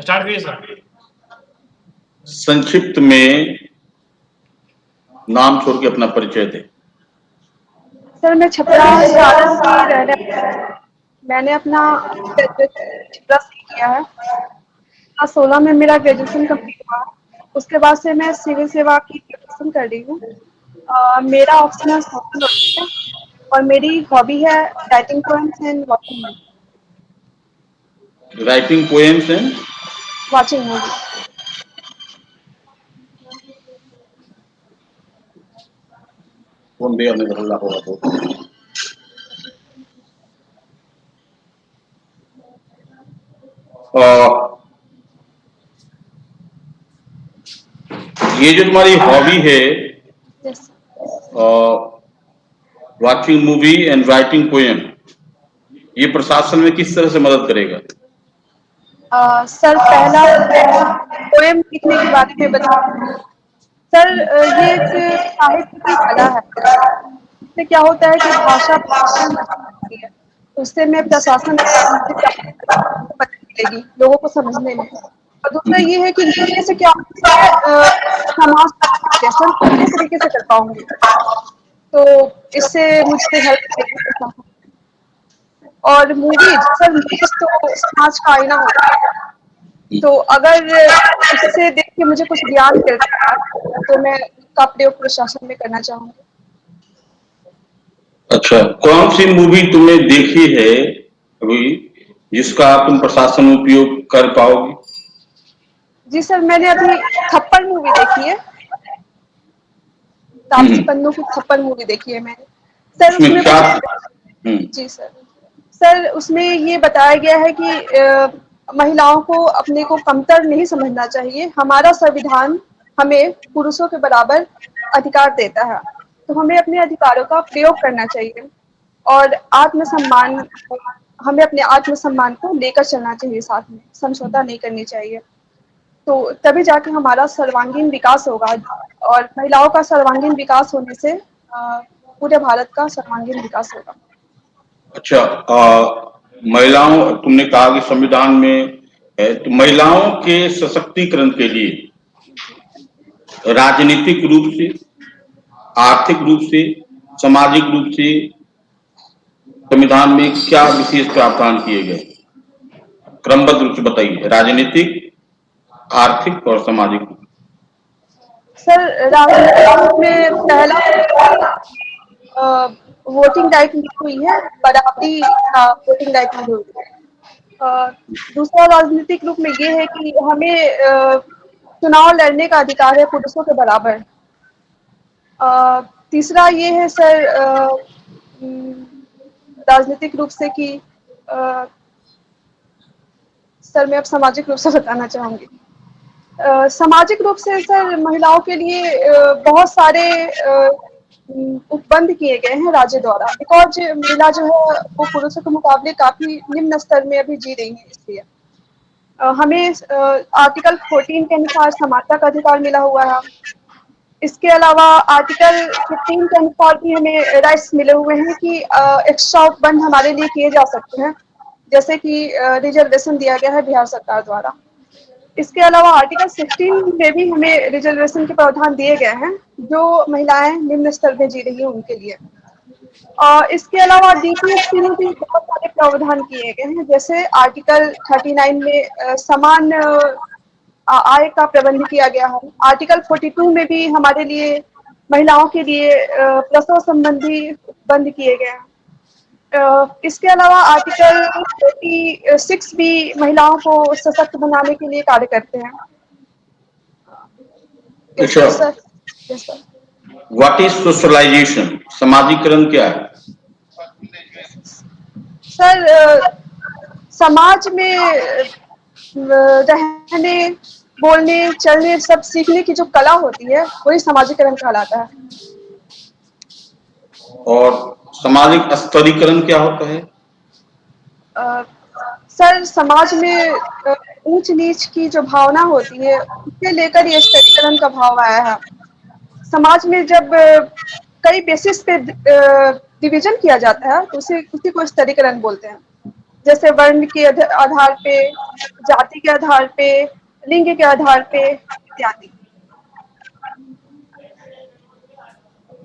Start करिए sir. संक्षिप्त में नाम छोड़ के अपना परिचय दें। सर मैं छपरा सारण की रहने मैंने अपना छपरा से किया है। 2016 में मेरा ग्रेजुएशन कंप्लीट हुआ। उसके बाद से मैं सिविल सेवा की प्रिपरेशन कर रही हूँ। मेरा ऑप्शनल सोशल वर्क है और मेरी हॉबी है writing poems and watching movie. Writing poems and watching movie. कौन दिया में बदला होगा तो ये जो तुम्हारी हॉबी है yes watching movie and writing poem, ये प्रशासन में किस तरह से मदद करेगा? सर पहला पोएम लिखने के बारे में बताइए। सर ये एक साहित्य की कला है। इससे क्या होता है कि भाषा होती है, उससे मैं प्रशासन में मुझे मदद मिलेगी लोगों को समझने में। और दूसरा ये है कि लिखने से क्या होता है समाज कम्युनिकेशन अच्छे तरीके से कर पाऊंगी, तो इससे मुझे हेल्प मिलेगी प्रशासन। और मूवीज, सर मूवीज तो समाज का आईना होता है, तो अगर उससे देख के मुझे कुछ ज्ञान मिलता है तो मैं उसका प्रयोग प्रशासन में करना चाहूंगी। अच्छा, कौन सी मूवी तुमने देखी है अभी जिसका तुम प्रशासन में उपयोग कर पाओगे? जी सर, मैंने अभी थप्पड़ मूवी देखी है। तापसी पन्नू की थप्पड़ मूवी देखी है मैंने। सर उसमें उसमें क्या? जी सर उसमें ये बताया गया है कि महिलाओं को अपने को कमतर नहीं समझना चाहिए। हमारा संविधान हमें पुरुषों के बराबर अधिकार देता है, तो हमें अपने अधिकारों का प्रयोग करना चाहिए और आत्मसम्मान, हमें अपने आत्मसम्मान को लेकर चलना चाहिए, साथ में समझौता नहीं करनी चाहिए। तो तभी जाके हमारा सर्वांगीण विकास होगा और महिलाओं का सर्वांगीण विकास होने से पूरे भारत का सर्वांगीण विकास होगा। अच्छा, महिलाओं, तुमने कहा कि संविधान में है, तो महिलाओं के सशक्तिकरण के लिए राजनीतिक रूप से, आर्थिक रूप से, सामाजिक रूप से संविधान में क्या विशेष प्रावधान किए गए? क्रमबद्ध रूप से बताइए, राजनीतिक, आर्थिक और सामाजिक। सर राजनीतिक में पहला वोटिंग राइट मिली हुई है, बराबरी का वोटिंग राइट मिली हुई है। दूसरा राजनीतिक रूप में ये है कि हमें चुनाव लड़ने का अधिकार है पुरुषों के बराबर। तीसरा ये है सर राजनीतिक रूप से कि सर मैं अब सामाजिक रूप से बताना चाहूँगी। सामाजिक रूप से सर महिलाओं के लिए बहुत सारे उपबंध किए गए हैं राज्य द्वारा। एक और महिला जो है वो पुरुषों के मुकाबले काफी निम्न स्तर में अभी जी रही है, इसलिए हमें आर्टिकल 14 के अनुसार समानता का अधिकार मिला हुआ है। इसके अलावा आर्टिकल 15 के अनुसार भी हमें राइट्स मिले हुए हैं कि एक्स्ट्रा उपबंध हमारे लिए किए जा सकते हैं, जैसे कि रिजर्वेशन दिया गया है बिहार सरकार द्वारा। इसके अलावा आर्टिकल 16 में भी हमें रिजर्वेशन के प्रावधान दिए गए हैं जो महिलाएं निम्न स्तर में जी रही हैं उनके लिए। इसके अलावा डीपीएसपी में भी बहुत सारे प्रावधान किए गए हैं, जैसे आर्टिकल 39 में समान आय का प्रबंध किया गया है। आर्टिकल 42 में भी हमारे लिए महिलाओं के लिए प्रसव संबंधी बंद किए गए हैं। इसके अलावा आर्टिकल 46 भी महिलाओं को सशक्त बनाने के लिए कार्य करते हैं। अच्छा, sir yes sir. What is socialisation? समाजीकरण क्या है? सर समाज में रहने, बोलने, चलने, सब सीखने की जो कला होती है वही समाजीकरण कहलाता है। और सामाजिक स्तरीकरण क्या होता है? सर समाज में ऊंच नीच की जो भावना होती है उसे लेकर ये स्तरीकरण का भाव आया है। समाज में जब कई बेसिस पे डिवीजन किया जाता है तो उसी को स्तरीकरण बोलते हैं। जैसे वर्ण के आधार पे, जाति के आधार पे, लिंग के आधार पे इत्यादि।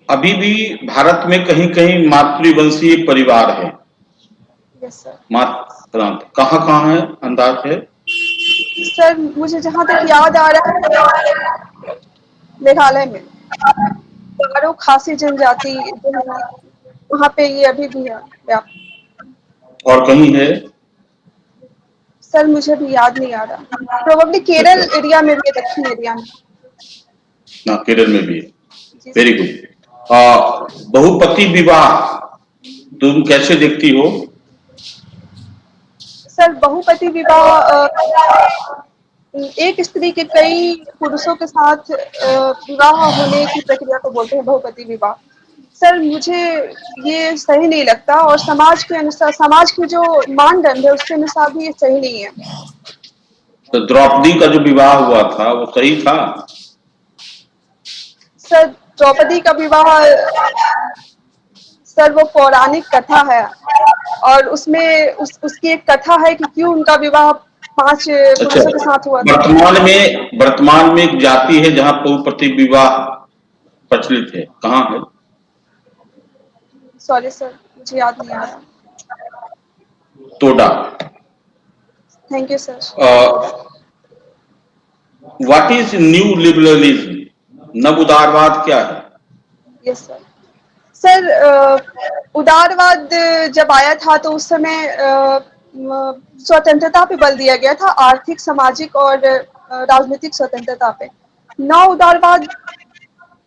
अभी भी भारत में कहीं कहीं मातृवंशीय परिवार है। Yes sir. मातृक्रांत कहाँ कहाँ है, अंदाज है? सर मुझे जहाँ तक याद आ रहा है मेघालय में गारो खासी जनजाति जो है वहाँ पे ये अभी भी है व्याप्त। और कहीं है? सर मुझे भी याद नहीं आ रहा, प्रोबेबली केरल अच्छा, एरिया में भी है, दक्षिण एरिया में। ना केरल में भी है। जी सर। Very good. बहुपति विवाह तुम कैसे देखती हो? सर बहुपति विवाह एक स्त्री के कई पुरुषों के साथ विवाह होने की प्रक्रिया को बोलते हैं बहुपति विवाह। सर मुझे ये सही नहीं लगता और समाज के अनुसार, समाज की जो मानदंड है उसके अनुसार भी ये सही नहीं है। तो द्रौपदी का जो विवाह हुआ था वो सही था? सर द्रौपदी का विवाह सर वो पौराणिक कथा है और उसमें उसकी एक कथा है कि क्यों उनका विवाह 5 अच्छा, पुरुषों के साथ हुआ था। वर्तमान में एक जाति है जहाँ बहुपति विवाह प्रचलित है, कहाँ है? सॉरी सर मुझे याद नहीं आ रहा। तोडा। Thank you sir. What is new liberalism? नव उदारवाद क्या है? Yes sir. सर उदारवाद जब आया था तो उस समय स्वतंत्रता पे बल दिया गया था, आर्थिक, सामाजिक और राजनीतिक स्वतंत्रता पे। नव उदारवाद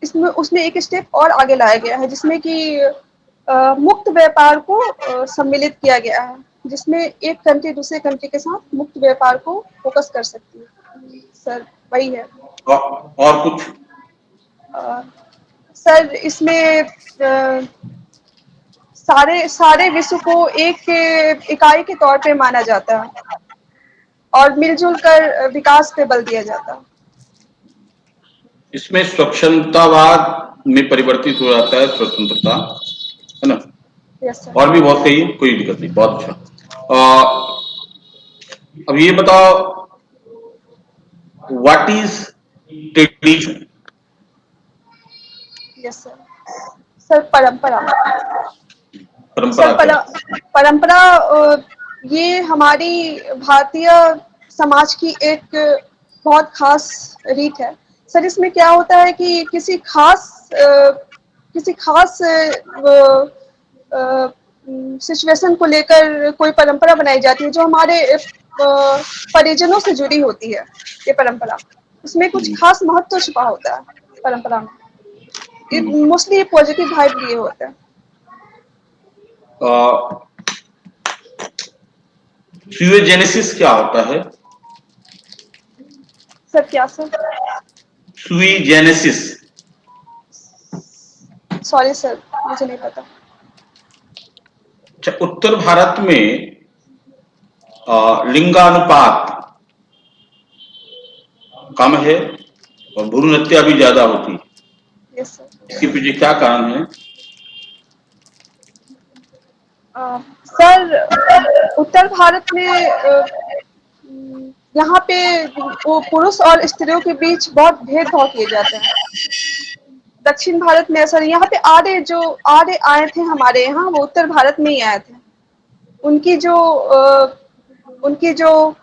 इसमें उसने एक स्टेप और आगे लाया गया है जिसमें कि मुक्त व्यापार को सम्मिलित किया गया है, जिसमें एक कंट्री दूसरे कंट्री के साथ मुक्त व्यापार को फोकस कर सकती है। सर वही है। और कुछ? सर इसमें सारे विश्व को एक इकाई के तौर पे माना जाता है और मिलजुल कर विकास पे बल दिया जाता है। इसमें स्वच्छंदतावाद में परिवर्तित हो जाता है स्वतंत्रता, है ना? Yes sir. और भी बहुत सही, कोई दिक्कत नहीं, बहुत अच्छा। अब ये बताओ, what is tradition? Yes sir. Sir परंपरा। परंपरा सर क्या? परंपरा ये हमारी भारतीय समाज की एक बहुत खास रीत है। सर इसमें क्या होता है कि किसी खास सिचुएशन को लेकर कोई परंपरा बनाई जाती है जो हमारे परिजनों से जुड़ी होती है। ये परंपरा, उसमें कुछ खास महत्व छुपा होता है परंपरा में। मोस्टली पॉजिटिव वाइब लिए होते हैं। सुई जेनेसिस क्या होता है? सर क्या सर? सुई जेनेसिस। सॉरी सर मुझे नहीं पता। अच्छा, उत्तर भारत में लिंगानुपात कम है और भ्रूण हत्या भी ज्यादा होती है। Yes sir. इसके पीछे क्या कारण है? सर उत्तर भारत में यहाँ पे वो पुरुष और स्त्रियों के बीच बहुत भेदभाव किए जाते हैं। दक्षिण भारत में ऐसा नहीं। यहाँ पे आर्य आए थे हमारे यहाँ, वो उत्तर भारत में ही आए थे। उनकी जो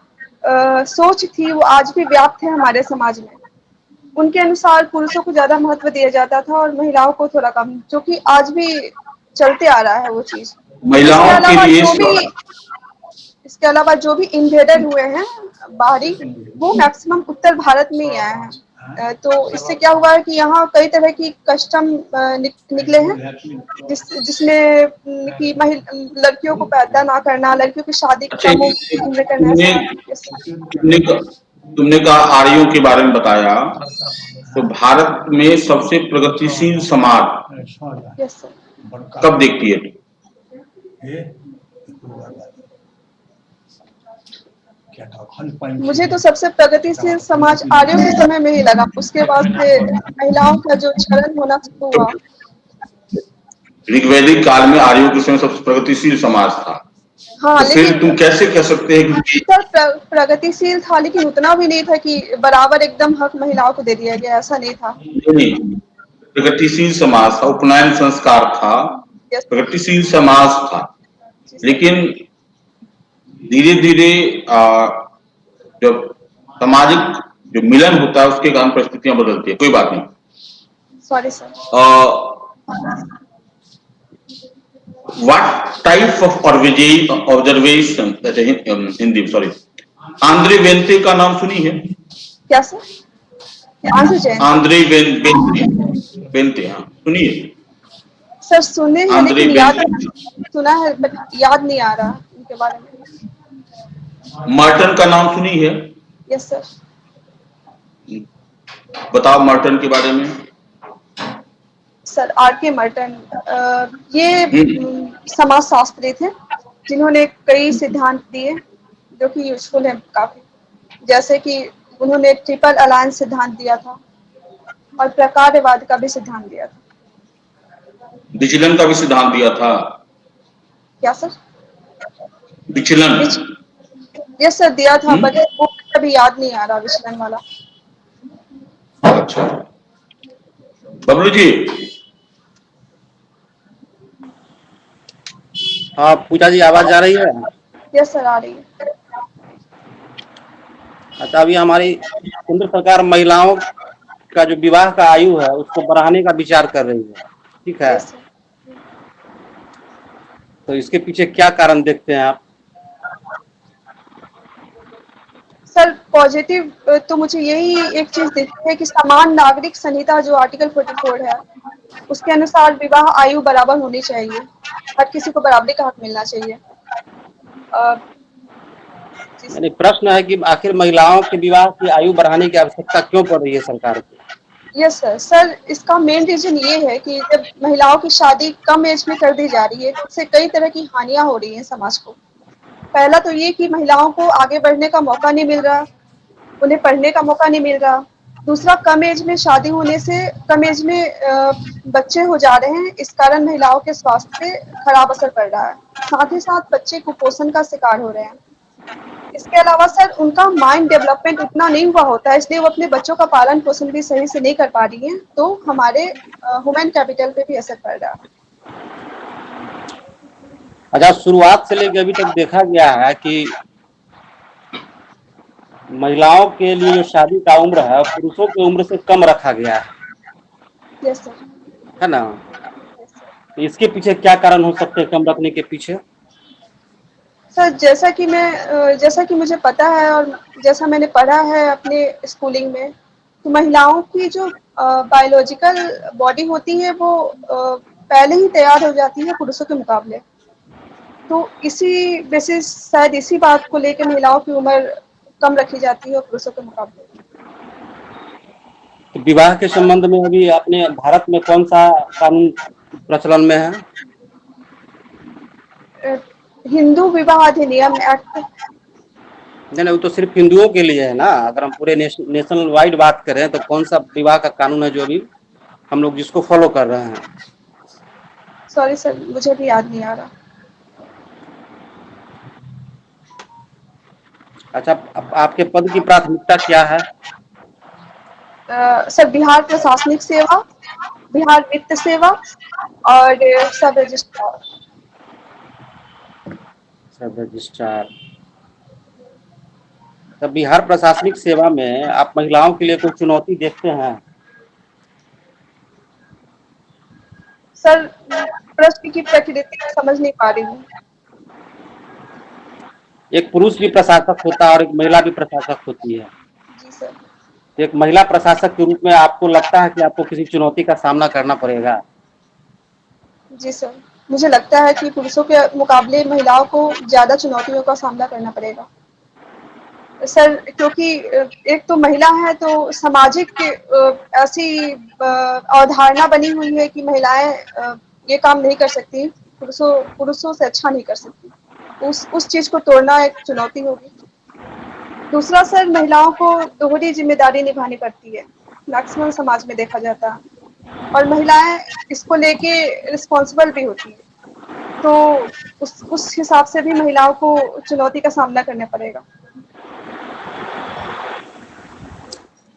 सोच थी वो आज भी व्याप्त है हमारे समाज में। उनके अनुसार पुरुषों को ज्यादा महत्व दिया जाता था और महिलाओं को थोड़ा कम, जो कि आज भी चलते आ रहा है वो चीज। महिलाओं के लिए इसके अलावा जो भी इन्वेडर हुए हैं बाहरी, वो मैक्सिमम उत्तर भारत में ही आए हैं। तो इससे क्या हुआ है कि यहाँ कई तरह की कस्टम निकले हैं जिसमें कि लड़कियों को पैदा ना करना, लड़कियों की शादी कम उम्र करना। तुमने कहा आर्यों के बारे में बताया, तो भारत में सबसे प्रगतिशील समाज कब देखती है? मुझे तो सबसे प्रगतिशील समाज आर्यों के समय में ही लगा। उसके बाद से महिलाओं का जो क्षरण होना शुरू हुआ। ऋग्वैदिक काल में आर्यों के समय सबसे प्रगतिशील समाज था। हाँ, तो फिर लेकिन तुम कैसे कह सकते हैं कि सर प्रगतिशील था, लेकिन उतना भी नहीं था कि बराबर एकदम हक महिलाओं को दे दिया गया, ऐसा नहीं था। नहीं, प्रगतिशील समाज था, उपनयन संस्कार था, यस सर। प्रगतिशील समाज था, जी सर। लेकिन धीरे धीरे जब सामाजिक जो मिलन होता है उसके कारण परिस्थितियां बदलती है। कोई बात नहीं। Sorry sir. What type of observation Hindi sorry Andre बेंते का नाम सुनी है? क्या सर? आंध्र जयंती? आंद्रे बेंते बेंते, हाँ सुनिए। सर सुने हैं, आंद्रे लेकिन याद बेंते। सुना है बट याद नहीं आ रहा उनके बारे में। मर्टन का नाम सुनी है? Yes sir. बताओ मर्टन के बारे में। Sir R K. मर्टन, ये हम्म, समाजशास्त्री थे जिन्होंने कई सिद्धांत दिए जो कि यूजफुल है काफी। जैसे कि उन्होंने ट्रिपल अलायंस सिद्धांत दिया था और प्रकारवाद का भी सिद्धांत दिया था। विचलन का भी सिद्धांत दिया था। क्या सर? विचलन। विच यस सर, दिया था, बट हम्म, वो अभी याद नहीं आ रहा विचलन वाला। अच्छा। बबलू जी। हाँ पूजा जी, आवाज आ रही है? यस सर, आ रही है। अच्छा, अभी हमारी केंद्र सरकार महिलाओं का जो विवाह का आयु है उसको बढ़ाने का विचार कर रही है, ठीक है? Yes sir. तो इसके पीछे क्या कारण देखते हैं आप? सर पॉजिटिव तो मुझे यही एक चीज दिखती है कि समान नागरिक संहिता जो आर्टिकल 44 है, उसके अनुसार विवाह आयु बराबर होनी चाहिए। हर किसी को बराबरी का हक मिलना चाहिए। अ, जी सर। यानी प्रश्न है कि आखिर महिलाओं के विवाह की आयु बढ़ाने की आवश्यकता क्यों पड़ रही है सरकार को? Yes sir. सर इसका मेन रीजन ये है कि जब महिलाओं की शादी कम एज में कर दी जा रही है तो उससे कई तरह की हानियां हो रही हैं समाज को। पहला तो ये कि महिलाओं को आगे बढ़ने का मौका नहीं मिल रहा, उन्हें पढ़ने का मौका नहीं मिल रहा। दूसरा, कम एज में शादी होने से कम एज में बच्चे हो जा रहे हैं, इस कारण महिलाओं के स्वास्थ्य पे खराब असर पड़ रहा है। साथ ही साथ बच्चे कुपोषण का शिकार हो रहे हैं। इसके अलावा सर उनका माइंड डेवलपमेंट उतना नहीं हुआ होता है, इसलिए वो अपने बच्चों का पालन पोषण भी सही से नहीं कर पा रही हैं, तो हमारे ह्यूमन कैपिटल पे भी असर पड़ रहा है। अच्छा, शुरुआत से लेकर अभी तक देखा गया है कि महिलाओं के लिए जो शादी का उम्र है वो पुरुषों की उम्र से कम रखा गया यस सर। है ना? Yes sir. तो इसके पीछे क्या कारण हो सकते हैं कम रखने के पीछे? सर जैसा कि मुझे पता है और जैसा मैंने पढ़ा है अपने स्कूलिंग में, तो महिलाओं की जो बायोलॉजिकल बॉडी होती है वो पहले ही तैयार हो जाती है पुरुषों के मुकाबले। तो इसी बेसिस शायद इसी बात को लेकर महिलाओं की उम्र कम रखी जाती है पुरुषों के मुकाबले। तो विवाह के संबंध में अभी अपने भारत में कौन सा कानून प्रचलन में है? अ, हिंदू विवाह अधिनियम एक्ट। नहीं नहीं, वो तो सिर्फ हिंदुओं के लिए है ना। अगर हम पूरे नेशनल वाइड बात करें तो कौन सा विवाह का कानून है जो अभी हम लोग जिसको फॉलो कर रहे हैं? सॉरी सर, मुझे भी याद नहीं आ रहा। अच्छा, आपके पद की प्राथमिकता क्या है? सर बिहार प्रशासनिक सेवा, बिहार वित्त सेवा और सब रजिस्ट्रार। सब रजिस्ट्रार। तो बिहार प्रशासनिक सेवा में आप महिलाओं के लिए कोई चुनौती देखते हैं? सर प्रश्न की प्रकृति समझ नहीं पा रही हूँ। एक पुरुष भी प्रशासक होता है और एक महिला भी प्रशासक होती है। जी सर। तो एक महिला प्रशासक के रूप में आपको लगता है कि आपको किसी चुनौती का सामना करना पड़ेगा? जी सर, मुझे लगता है कि पुरुषों के मुकाबले महिलाओं को ज़्यादा चुनौतियों का सामना करना पड़ेगा सर, क्योंकि एक तो महिला है तो सामाजिक ऐसी अवधारणा बनी हुई है कि महिलाएं ये काम नहीं कर सकती, पुरुषों से अच्छा नहीं कर सकती। उस चीज को तोड़ना एक चुनौती होगी। दूसरा सर, महिलाओं को दोहरी जिम्मेदारी निभानी पड़ती है, मैक्सिमम समाज में देखा जाता है, और महिलाएं इसको लेके रिस्पॉन्सिबल भी होती है। तो उस हिसाब से भी महिलाओं को चुनौती का सामना करना पड़ेगा।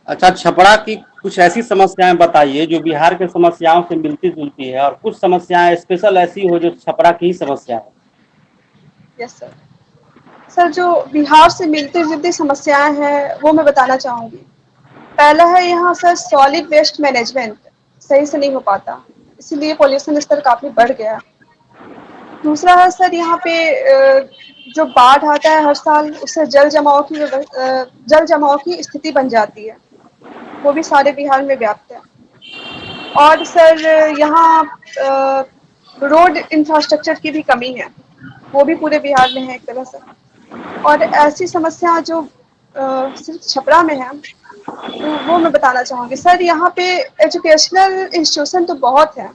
अच्छा, छपरा की कुछ ऐसी समस्याएं बताइए जो बिहार के समस्याओं से मिलती जुलती है, और कुछ समस्याएं स्पेशल ऐसी हो जो छपरा की ही समस्या है। Yes sir. सर, जो बिहार से मिलती-जुलती समस्याएँ हैं, वो मैं बताना चाहूँगी। पहला है यहाँ सर सॉलिड वेस्ट मैनेजमेंट सही से नहीं हो पाता, इसीलिए पॉल्यूशन स्तर काफ़ी बढ़ गया है। दूसरा है सर यहाँ पे जो बाढ़ आता है हर साल, उससे जल जमाव की स्थिति बन जाती है, वो भी सारे बिहार में व्याप्त है। और सर यहाँ रोड इंफ्रास्ट्रक्चर की भी कमी है, वो भी पूरे बिहार में है एक तरह से। और ऐसी समस्या जो सिर्फ छपरा में है, वो मैं बताना चाहूँगी। सर यहाँ पे एजुकेशनल इंस्टीट्यूशन तो बहुत है,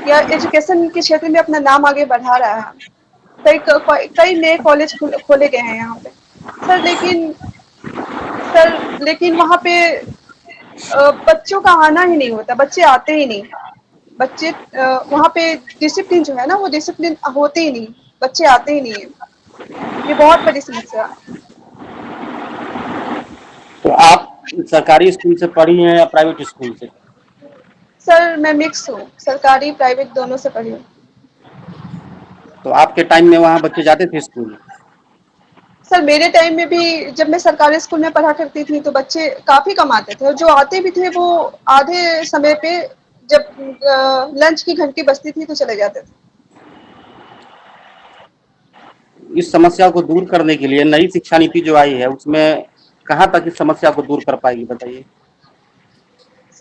या एजुकेशन के क्षेत्र में अपना नाम आगे बढ़ा रहा है। कई नए कॉलेज खोले गए हैं यहाँ पे। सर लेकिन वहाँ पे बच्चों का आना ही नहीं होता, बच्चे आते ही नहीं। बच्चे वहाँ पे डिसिप्लिन जो है ना, वो डिसिप्लिन होते ही नहीं, बच्चे आते ही नहीं है। ये बहुत बड़ी समस्या है। तो आप सरकारी स्कूल से पढ़ी हैं या प्राइवेट स्कूल से? सर मैं मिक्स हूँ, सरकारी प्राइवेट दोनों से पढ़ी हूँ। तो आपके टाइम में वहाँ बच्चे जाते थे स्कूल? सर मेरे टाइम में भी जब मैं सरकारी स्कूल में पढ़ा करती थी तो बच्चे काफ़ी कम आते थे, और जो आते भी थे वो आधे समय पे, जब लंच की घंटी बजती थी तो चले जाते थे। इस समस्या को दूर करने के लिए नई शिक्षा नीति जो आई है, उसमें कहाँ तक इस समस्या को दूर कर पाएगी, बताइए।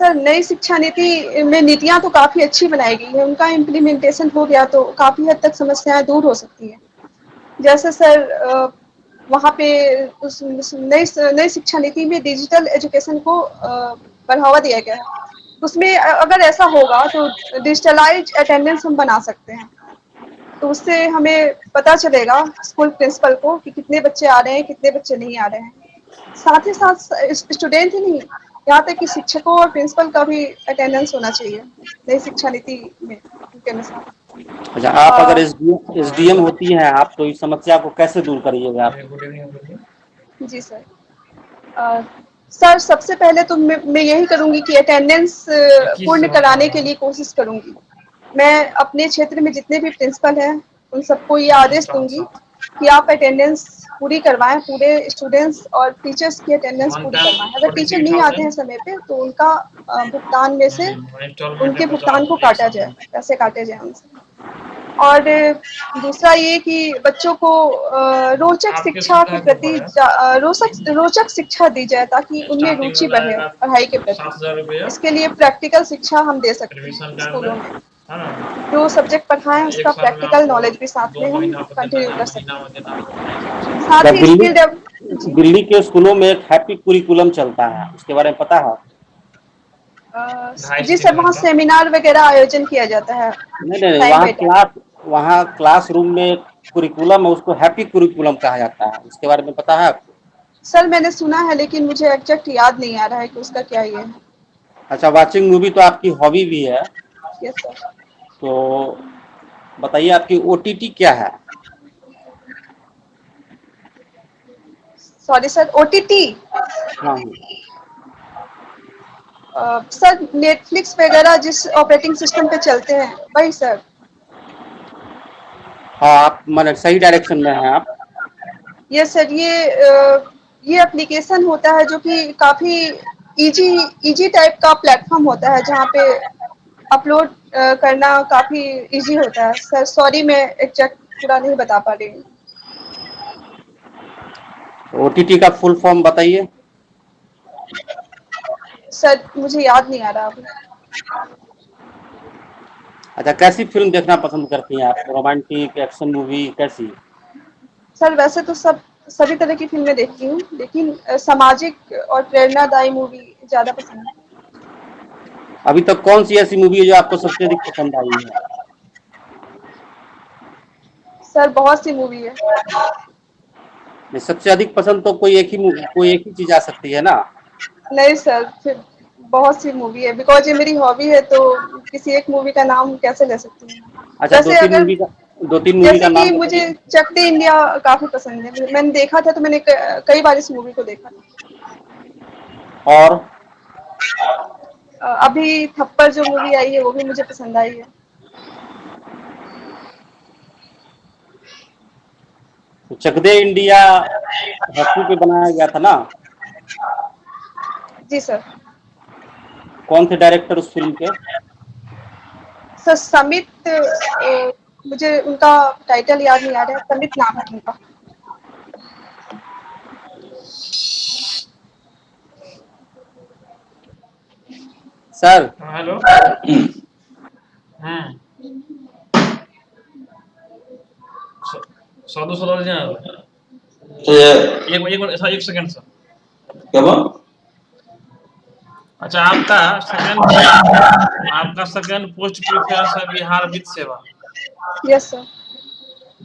सर नई शिक्षा नीति में नीतियाँ तो काफ़ी अच्छी बनाई गई है, उनका इम्प्लीमेंटेशन हो गया तो काफ़ी हद तक समस्याएं दूर हो सकती हैं। जैसे सर वहाँ पे उस नई शिक्षा नीति में डिजिटल एजुकेशन को बढ़ावा दिया गया है। उसमें अगर ऐसा होगा तो डिजिटलाइज अटेंडेंस हम बना सकते हैं, तो उससे हमें पता चलेगा स्कूल प्रिंसिपल को कि कितने बच्चे आ रहे हैं, कितने बच्चे नहीं आ रहे हैं। साथ ही साथ स्टूडेंट ही नहीं, यहाँ तक कि शिक्षकों और प्रिंसिपल का भी अटेंडेंस होना चाहिए नई शिक्षा नीति में के अनुसार। अच्छा, आप अगर एसडीएम होती हैं आप, तो इस समस्या को कैसे दूर करिएगा आप? जी सर। सर सबसे पहले तो मैं यही करूँगी कि अटेंडेंस पूर्ण कराने के लिए कोशिश करूँगी। मैं अपने क्षेत्र में जितने भी प्रिंसिपल हैं उन सबको ये आदेश दूँगी कि आप अटेंडेंस पूरी करवाएँ, पूरे स्टूडेंट्स और टीचर्स की अटेंडेंस पूरी करवाएँ। अगर टीचर नहीं आते हैं समय पे तो उनका भुगतान में से उनके भुगतान को काटा जाए, पैसे काटे जाएँ उनसे। और दूसरा ये कि बच्चों को रोचक शिक्षा के प्रति रोचक शिक्षा दी जाए ताकि उनमें रुचि बढ़े पढ़ाई के प्रति। इसके लिए प्रैक्टिकल शिक्षा हम दे सकते हैं स्कूलों में। जो सब्जेक्ट पढ़ाएं उसका प्रैक्टिकल नॉलेज भी साथ में हम कंटिन्यू कर सकते हैं। साथ ही स्किल जी दिल्ली के स्कूलों में एक हैप्पी कुरिकुलम चलता है, उसके बारे में पता है? जी सर, वहाँ सेमिनार वगैरह आयोजन किया जाता है नहीं नहीं, टाइम बाय टाइम। वहाँ क्लासरूम में कुरिकुलम है, उसको हैप्पी कुरिकुलम कहा जाता है, उसके बारे में पता है आपको? सर मैंने सुना है लेकिन मुझे एग्जैक्ट याद नहीं आ रहा है कि उसका क्या ये है। अच्छा, वाचिंग मूवी तो आपकी हॉबी भी है, यस सर। तो बताइए आपकी ओटीटी क्या है? Sorry sir, OTT. हाँ, सर नेटफ्लिक्स वगैरह जिस ऑपरेटिंग सिस्टम पे चलते हैं वही सर। हाँ, आप मतलब सही डायरेक्शन में हैं आप। यस सर, ये एप्लीकेशन होता है जो कि काफ़ी इजी इजी टाइप का प्लेटफॉर्म होता है जहाँ पे अपलोड करना काफ़ी इजी होता है। सर सॉरी मैं एग्जैक्ट पूरा नहीं बता पा रही हूँ। ओटीटी का फुल फॉर्म बताइए। सर मुझे याद नहीं आ रहा अभी। अच्छा, कैसी फिल्म देखना पसंद करती हैं आप? रोमांटिक, एक्शन मूवी, कैसी? सर वैसे तो सभी तरह की फिल्में देखती हूँ लेकिन सामाजिक और प्रेरणादायी मूवी ज़्यादा पसंद है। अभी तक कौन सी ऐसी मूवी है जो आपको सबसे अधिक पसंद आई है? सर बहुत सी मूवी है। नहीं, सबसे अधिक पसंद तो कोई एक ही चीज आ सकती है ना। नहीं सर, फिर बहुत सी मूवी है बिकॉज ये मेरी हॉबी है तो किसी एक मूवी का नाम कैसे ले सकती हूँ। अच्छा, दो वैसे तीन अगर मूवी का 2-3 मूवी जैसे का कि नाम मुझे बताइए। चक दे इंडिया काफी पसंद है, मैंने देखा था तो मैंने कई बार इस मूवी को देखा था। और अभी थप्पड़ जो मूवी आई है वो भी मुझे पसंद आई है। तो चक दे इंडिया हॉकी पे बनाया गया था ना? जी सर। कौन थे डायरेक्टर उस फिल्म के? सर समित, मुझे उनका टाइटल याद नहीं आ रहा है, समित नाम है उनका। सर हाँ, हेलो। हम्म। साधु सरोज जी हैं। तो ये एक एक मिनट सर, एक सेकंड सर। क्या बात? अच्छा, आपका सेकंड पोस्ट प्रेफरेंस है बिहार वित्त सेवा। Yes sir.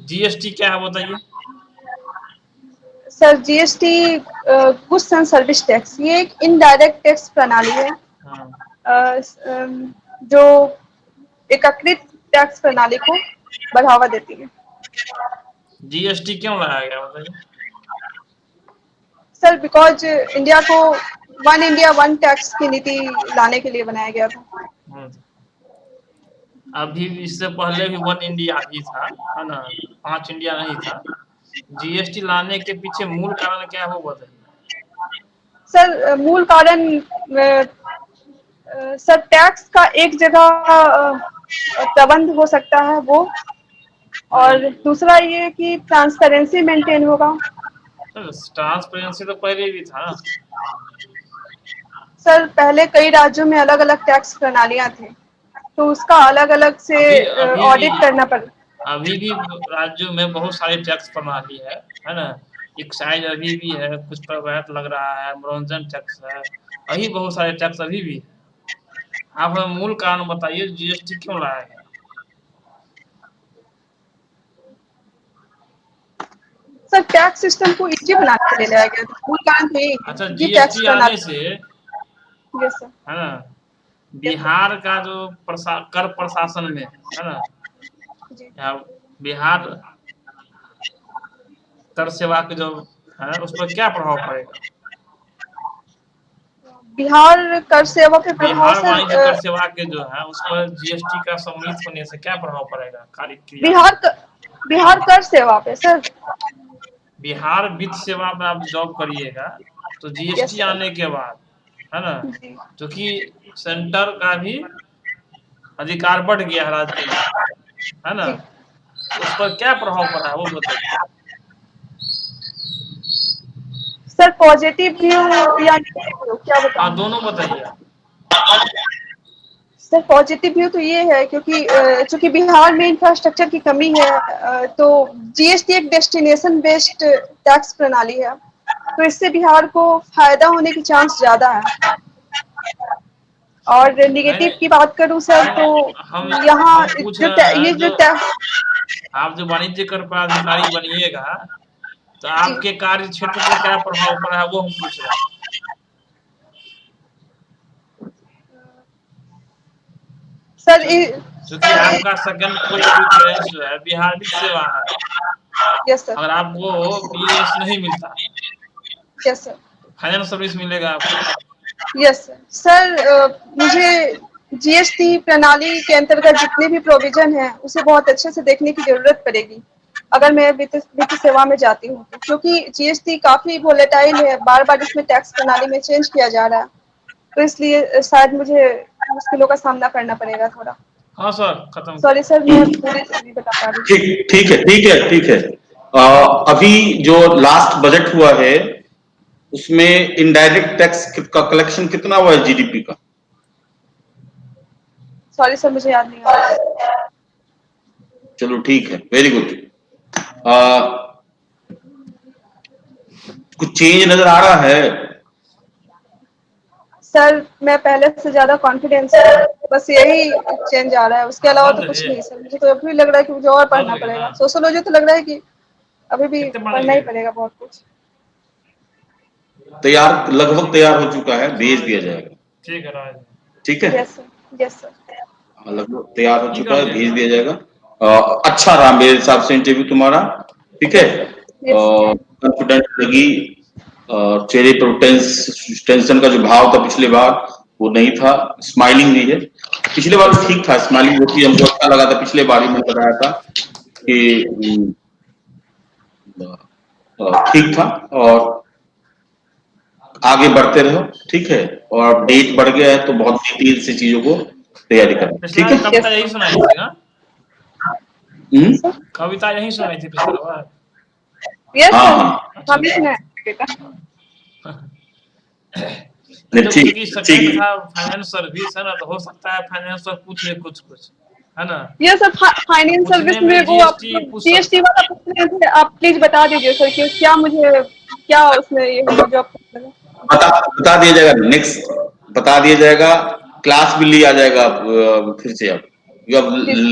जीएसटी क्या है बताइए? Sir GST goods and service tax, ये एक इनडायरेक्ट टैक्स प्रणाली है हाँ। जो एकीकृत टैक्स प्रणाली को बढ़ावा देती है। जीएसटी क्यों लाया गया बताइए? सर बिकॉज इंडिया को वन इंडिया वन टैक्स की नीति लाने के लिए बनाया गया था। हम्म। अभी इससे पहले भी वन इंडिया ही था, है ना? 5 इंडिया नहीं था। जीएसटी लाने के पीछे मूल कारण क्या है वो बताइए। सर मूल कारण सर टैक्स का एक जगह प्रबंध हो सकता है वो, और दूसरा ये कि ट्रांसपेरेंसी मेंटेन होगा। ट्रांसपेरेंसी तो पहले भी था। सर पहले कई राज्यों में अलग अलग टैक्स प्रणालियां थी, तो उसका अलग अलग से अभी अभी भी ऑडिट करना पड़। अभी भी राज्यों में बहुत सारी टैक्स प्रणाली है ना? एक्साइज अभी भी है, कुछ पर वैट लग रहा है, मनोरंजन टैक्स है, अभी बहुत सारे टैक्स अभी भी है। आप हमें मूल कारण बताइए, जीएसटी क्यों लाया गया? सर टैक्स सिस्टम को इजी बनाने के लिए लाया गया था, मूल कारण तो यही है अच्छा, क्योंकि टैक्स जीएसटी आने से, प्रणाली। Yes sir. है ना, यस बिहार का जो कर प्रशासन में, है ना, सर। जी। या बिहार कर सेवा के जो है उस पर क्या प्रभाव पड़ेगा? बिहार कर सेवा पे प्रभाव बिहार सर, वाणिज्य कर सेवा के जो है उस पर जीएसटी का सम्मिलित होने से क्या प्रभाव पड़ेगा कार्य क्रिया में? बिहार कर सेवा पे सर। बिहार वित्त सेवा में आप जॉब करिएगा तो यस जीएसटी सर। आने के बाद, है ना, जी। क्योंकि सेंटर का भी अधिकार बढ़ गया है राज्य में, है ना, जी उस पर क्या प्रभाव पड़ा है वो बताइए। सर पॉजिटिव व्यू या नेगेटिव व्यू क्या हाँ, बताऊं। दोनों बताइए आप। सर पॉजिटिव व्यू तो ये है क्योंकि चूंकि बिहार में इंफ्रास्ट्रक्चर की कमी है, तो जीएसटी एक डेस्टिनेशन बेस्ड टैक्स प्रणाली है, तो इससे बिहार को फायदा होने की चांस ज्यादा है। और नहीं निगेटिव की नहीं, बात करूं सर तो यहाँ हम पूछ रहे ये हैं, जो जो टैक्स। आप जो वाणिज्य कर पदाधिकारी बनिएगा तो जी आपके कार्य क्षेत्र पर क्या प्रभाव पड़ा है वो हम पूछ रहे हैं। सर क्योंकि आपका सेकंड पोस्ट प्रेफरेंस जो है बिहार वित्त सेवा है। Yes sir. अगर आपको बीएस नहीं मिलता, यस सर। फाइनेंस सर्विस मिलेगा आपको। Yes sir. मुझे जीएसटी प्रणाली के अंतर्गत जितने भी प्रोविजन हैं उसे बहुत अच्छे से देखने की जरूरत पड़ेगी अगर मैं वित्त सेवा में जाती हूँ तो, क्योंकि जीएसटी काफी वोलेटाइल है, बार बार इसमें टैक्स प्रणाली में चेंज किया जा रहा है, तो इसलिए शायद मुझे मुश्किलों का सामना करना पड़ेगा थोड़ा। हाँ सर, खत्म सॉरी कीजिए। सर, मैं पूरी से नहीं बता पा रही। ठीक ठीक है, ठीक है, ठीक है। अभी जो लास्ट बजट हुआ है उसमें इनडायरेक्ट टैक्स का कलेक्शन कितना हुआ है जीडीपी का? सॉरी सर, मुझे याद नहीं आ रहा। चलो ठीक है, वेरी गुड। कुछ चेंज नजर आ रहा है? सर मैं पहले से ज्यादा कॉन्फिडेंस है, बस यही चेंज आ रहा है, उसके हाँ, अलावा पढ़ तो कुछ लीजिए, नहीं सर। मुझे तो अभी भी लग रहा है कि मुझे और पढ़ पढ़ना लीजिए ना। पड़ेगा। सोशियोलॉजी तो लग रहा है कि अभी भी कितने पढ़ पढ़ना ही लीजिएगा? पड़ेगा बहुत कुछ। तैयार, लगभग तैयार हो चुका है, भेज दिया जाएगा। ठीक है राज। ठीक है, यस सर। Yes sir. लगभग तैयार हो चुका निकल है, गए। भेज दिया जाएगा। अच्छा रहा मेरे हिसाब से इंटरव्यू तुम्हारा, ठीक है। Yes. कॉन्फिडेंट लगी, चेहरे पर टेंशन का जो भाव था पिछले बार वो नहीं था, स्माइलिंग भी है। पिछले बार ठीक था, स्माइलिंग होती है, हमको अच्छा लगा था। पिछले बार ही मैंने बताया था कि ठीक था, और आगे बढ़ते रहो, ठीक है। और डेट बढ़ गया है तो बहुत डिटेल से चीजों को तैयारी करो, पिछला ठीक है। कविता यही सुनाई थी ना? हम्म, कविता यही सुनाई थी पिछला बार। Yes, हाँ sir. हाँ, हम ही सुना है बेटा। तो ठीक क्योंकि ठीक सेकंड है। था फाइनेंस सर्विस, है ना, तो हो सकता है फाइनेंस पर पूछ ले कुछ कुछ, है ना? ये सर फाइनेंस सर्विस पूछने में में वो आप जीएसटी पूछ जीएसटी सकता वाला पूछ रहे थे, आप प्लीज बता दीजिए सर कि क्या मुझे क्या उसमें ये होगा जो आप बता दिया जाएगा, नेक्स्ट बता दिया जाएगा। क्लास भी लिया जाएगा फिर से अब जी।